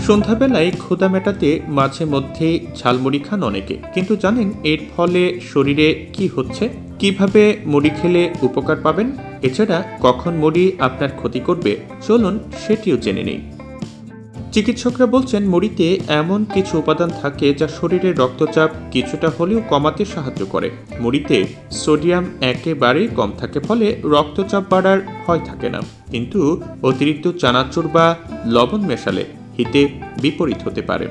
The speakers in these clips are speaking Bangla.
সন্ধ্যাবেলায় ক্ষুধা মেটাতে মাঝে মধ্যে ঝালমুড়ি খান অনেকে, কিন্তু জানেন এর ফলে শরীরে কি হচ্ছে, কিভাবে মুড়ি খেলে উপকার পাবেন, এছাড়া কখন মুড়ি আপনার ক্ষতি করবে, চলুন সেটিও জেনে নেই। চিকিৎসকরা বলছেন মুড়িতে এমন কিছু উপাদান থাকে যা শরীরের রক্তচাপ কিছুটা হলেও কমাতে সাহায্য করে। মুড়িতে সোডিয়াম একেবারেই কম থাকে, ফলে রক্তচাপ বাড়ার ভয় থাকে না, কিন্তু অতিরিক্ত চানাচুর বা লবণ মেশালে হিতে বিপরীত হতে পারে।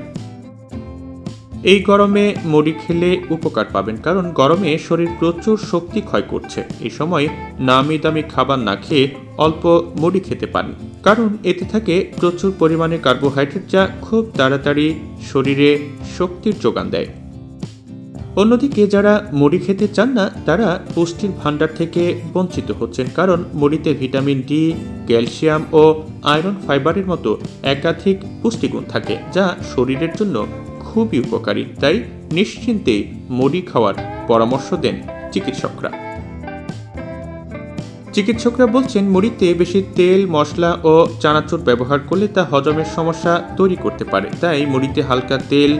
এই গরমে মুড়ি খেলে উপকার পাবেন, কারণ গরমে শরীর প্রচুর শক্তি ক্ষয় করছে। এই সময় নামি দামি খাবার না খেয়ে অল্প মুড়ি খেতে পারেন, কারণ এতে থাকে প্রচুর পরিমাণে কার্বোহাইড্রেট, যা খুব তাড়াতাড়ি শরীরে শক্তির যোগান দেয়। অন্যদিকে যারা মুড়ি খেতে চান না, তারা পুষ্টির ভাণ্ডার থেকে বঞ্চিত হচ্ছেন, কারণ মুড়িতে ভিটামিন ডি, ক্যালসিয়াম ও আয়রন ফাইবারের মতো একাধিক পুষ্টিগুণ থাকে, যা শরীরের জন্য খুবই উপকারী। তাই নিশ্চিন্তে মুড়ি খাওয়ার পরামর্শ দেন চিকিৎসকরা। চিকিৎসকরা বলছেন মুড়িতে বেশি তেল, মশলা ও চানাচুর ব্যবহার করলে তা হজমের সমস্যা তৈরি করতে পারে। তাই মুড়িতে হালকা তেল,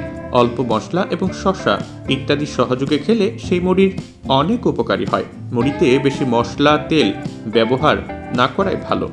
অল্প মশলা এবং শসা ইত্যাদি সহযোগে খেলে সেই মুড়ির অনেক উপকারী হয়। মুড়িতে বেশি মশলা, তেল ব্যবহার না করাই ভালো।